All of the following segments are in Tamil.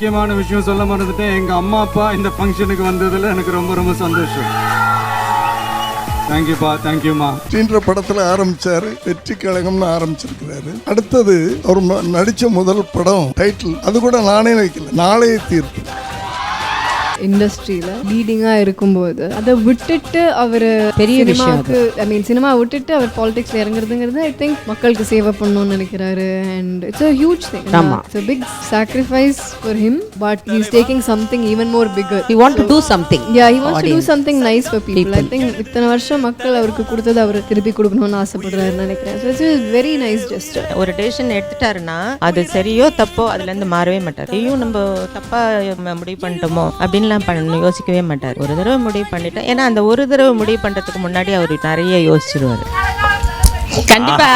முக்கியமான விஷயம் சொல்ல மறந்துட்டேன். எங்க அம்மா அப்பா இந்த ஃபங்க்ஷனுக்கு வந்ததுல எனக்கு ரொம்ப ரொம்ப சந்தோஷம். தேங்க்யூப்பா, தேங்க்யூமா. வெற்றின்ற படத்துல ஆரம்பிச்சாரு, வெற்றி கழகம்னு ஆரம்பிச்சிருக்கிறாரு. அடுத்தது அவர் நடிச்ச முதல் படம் டைட்டில் அது கூட நானே வைக்கல, நாளைய தீர்ப்பு. இண்டஸ்ட்ரியில லீடிங்கா இருக்கும்போது அதை விட்டுட்டு அவர் பெரிய சினிமாவுக்கு சினிமா விட்டுட்டு அவர் பாலிடிக்ஸ்ல இறங்குறதுங்கிறது ஐ திங்க் மக்களுக்கு சேவை பண்ணணும்னு நினைக்கிறாரு. And it's a huge thing. It's a big sacrifice for him, but he's taking something even more bigger. He want to do something. Yeah, he wants to do something nice for people. I think இத்தனை வருஷம் மக்கள் அவருக்கு கொடுத்தது அவர் திருப்பி கொடுக்கணும்னு ஆசைப்படுறாருன்னு நினைக்கிறேன். So it's a very nice gesture. ஒரு டெசிஷன் எடுத்துட்டாருன்னா அது சரியோ தப்போ அதுல இருந்து மாறவே மாட்டார். ஐயோ நம்ம தப்பா முடிவு பண்ணிட்டோமோ அப்படின்னு யோசிக்கவே மாட்டார். ஒரு தடவை முடிவு பண்ணிட்டா, ஏன்னா அந்த ஒரு தடவை முடிவு பண்றதுக்கு முன்னாடி அவர் நிறைய யோசிச்சிருவாரு. கண்டிப்பா.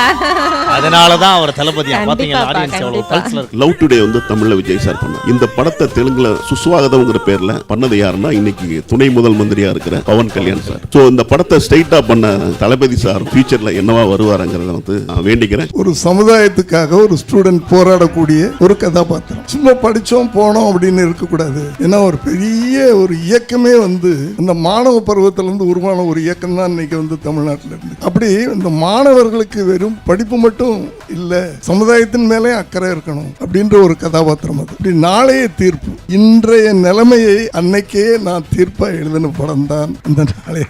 அதனாலதான் அவர் தளபதியா பாத்தீங்களா ஆடியன்ஸ் எவ்வளவு பல்ஸ்ல இருக்கு. லவ் டுடே வந்து தமிழ்ல விஜய் சார் பண்ணார். இந்த படத்தை தெலுங்குல சுஸ்வாகதம்ங்கற பேர்ல பண்ணது யாருன்னா இன்னைக்கு துணை முதல் மந்திரியா இருக்கிற பவன் கல்யாண் சார். சோ இந்த படத்தை ஸ்ட்ரைட்டா பண்ண தளபதி சார் ஃபியூச்சர்ல என்னவா வருவாருங்கறத வந்து நான் வேண்டிக்கிறேன். ஒரு சமுதாயத்துக்காக ஒரு ஸ்டூடெண்ட் போராடக்கூடிய ஒரு கதாபாத்திரம். சும்மா படிச்சோம் போனோம் அப்படின்னு இருக்க கூடாது. ஏன்னா ஒரு பெரிய ஒரு இயக்கமே வந்து இந்த மாணவ பருவத்துல இருந்து உருவான ஒரு இயக்கம் தான் இன்னைக்கு வந்து தமிழ்நாட்டில் இருந்து. அப்படி இந்த மாணவர்களுக்கு வெறும் படிப்பு மட்டும் இல்ல, சமுதாயத்தின் மேலே அக்கறை இருக்கணும் அப்படின்ற ஒரு கதாபாத்திரம் அது. இப்படி நாளைய தீர்ப்பு, இன்றைய நிலைமையை அன்னைக்கே நான் தீர்ப்பா எழுதின படம் தான் இந்த நாளைய.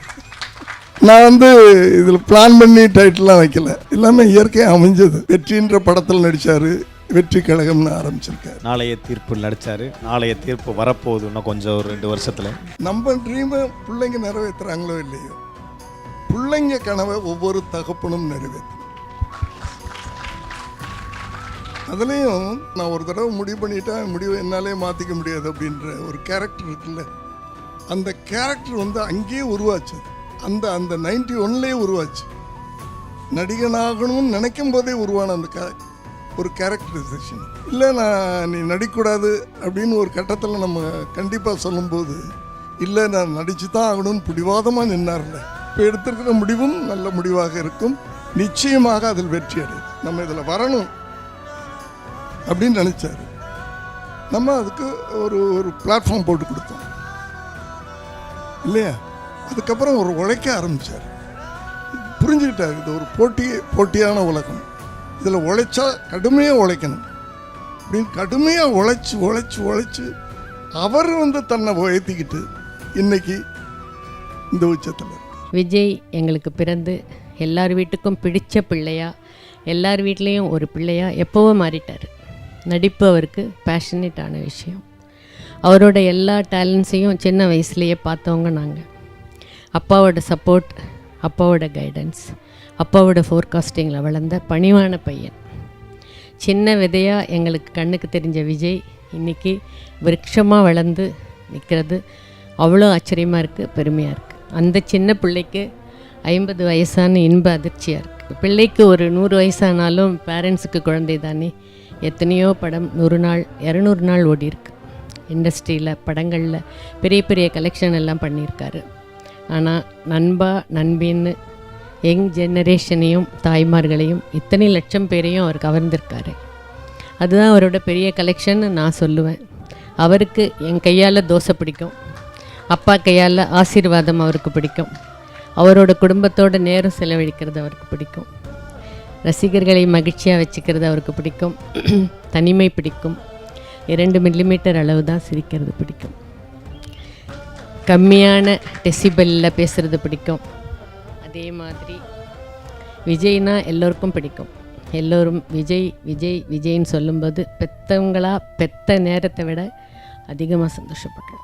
நான் வந்து இதுல பிளான் பண்ணி டைட்டில்லாம் வைக்கல, எல்லாமே இயற்கையாக அமைஞ்சது. வெற்றின்ற படத்தில் நடிச்சாரு, வெற்றி கழகம்னு ஆரம்பிச்சிருக்காரு. நாளைய தீர்ப்பு நடிச்சாரு. நாளைய தீர்ப்பு வரப்போகுது இன்னும் கொஞ்சம் ஒரு 2 வருஷத்துல. நம்ம ட்ரீமை பிள்ளைங்க நிறைவேற்றுறாங்களோ இல்லையோ, பிள்ளைங்க கனவை ஒவ்வொரு தகப்பனும் நிறைவேற்றும். அதுலேயும் நான் ஒரு தடவை முடிவு பண்ணிட்டா முடிவை என்னாலே மாற்றிக்க முடியாது அப்படின்ற ஒரு கேரக்டர் இருக்குல்ல, அந்த கேரக்டர் வந்து அங்கேயே உருவாச்சு. அந்த 91லேயே உருவாச்சு. நடிகனாகணும்னு நினைக்கும் போதே உருவான அந்த ஒரு கேரக்டரைசேஷன். இல்லை நீ நடிக்கக்கூடாது அப்படின்னு ஒரு கட்டத்தில் நம்ம கண்டிப்பாக சொல்லும்போது, இல்லை நான் நடிச்சு தான் ஆகணும்னு பிடிவாதமாக நின்னார்ல. இப்போ எடுத்திருக்கிற முடிவும் நல்ல முடிவாக இருக்கும். நிச்சயமாக அதில் வெற்றி அடையும். நம்ம இதில் வரணும் அப்படின்னு நினைச்சாரு. நம்ம அதுக்கு ஒரு பிளாட்ஃபார்ம் போட்டு கொடுத்தோம் இல்லையா. அதுக்கப்புறம் ஒரு உழைக்க ஆரம்பிச்சார். புரிஞ்சுக்கிட்டாரு இது ஒரு போட்டியான உலகம், இதில் உழைச்சா கடுமையாக உழைக்கணும் அப்படின்னு கடுமையாக உழைச்சு அவர் வந்து தன்னை உயர்த்திக்கிட்டு இன்னைக்கு இந்த உச்சத்தில். விஜய் எங்களுக்கு பிறந்து எல்லார் வீட்டுக்கும் பிடிச்ச பிள்ளையா, எல்லார் வீட்லேயும் ஒரு பிள்ளையா எப்போவோ மாறிட்டார். நடிப்பு அவருக்கு பேஷனேட்டான விஷயம். அவரோட எல்லா டேலண்ட்ஸையும் சின்ன வயசுலேயே பார்த்தவங்க நாங்கள். அப்பாவோட சப்போர்ட், அப்பாவோட கைடன்ஸ், அப்பாவோட ஃபோர்காஸ்டிங்கில் வளர்ந்த பணிவான பையன். சின்ன விதையாக எங்களுக்கு கண்ணுக்கு தெரிஞ்ச விஜய் இன்றைக்கி விருட்சமாக வளர்ந்து நிற்கிறது அவ்வளோ ஆச்சரியமாக இருக்குது, பெருமையாக இருக்குது. அந்த சின்ன பிள்ளைக்கு 50 வயசான இன்ப அதிர்ச்சியாக இருக்குது. பிள்ளைக்கு ஒரு 100 வயசானாலும் பேரண்ட்ஸுக்கு குழந்தை தானே. எத்தனையோ படம் 100 நாள் 200 நாள் ஓடி இருக்கு. இண்டஸ்ட்ரியில் படங்களில் பெரிய பெரிய கலெக்ஷன் எல்லாம் பண்ணியிருக்காரு. ஆனால் நண்பா நண்பின்னு யங் ஜெனரேஷனையும் தாய்மார்களையும் இத்தனை லட்சம் பேரையும் அவர் கவர்ந்திருக்காரு. அதுதான் அவரோட பெரிய கலெக்ஷன் நான் சொல்லுவேன். அவருக்கு என் கையால் தோசை பிடிக்கும், அப்பா கையால் ஆசீர்வாதம் அவருக்கு பிடிக்கும், அவரோட குடும்பத்தோட நேரம் செலவழிக்கிறது அவருக்கு பிடிக்கும், ரசிகர்களை மகிழ்ச்சியாக வச்சுக்கிறது அவருக்கு பிடிக்கும், தனிமை பிடிக்கும், 2 மில்லிமீட்டர் அளவு தான் சிரிக்கிறது பிடிக்கும், கம்மியான டெசிபலில் பேசுகிறது பிடிக்கும். அதே மாதிரி விஜய்னா எல்லோருக்கும் பிடிக்கும். எல்லோரும் விஜய் விஜய் விஜய்ன்னு சொல்லும்போது பெற்றவங்களா பெற்ற நேரத்தை விட அதிகமாக சந்தோஷப்படுறோம்.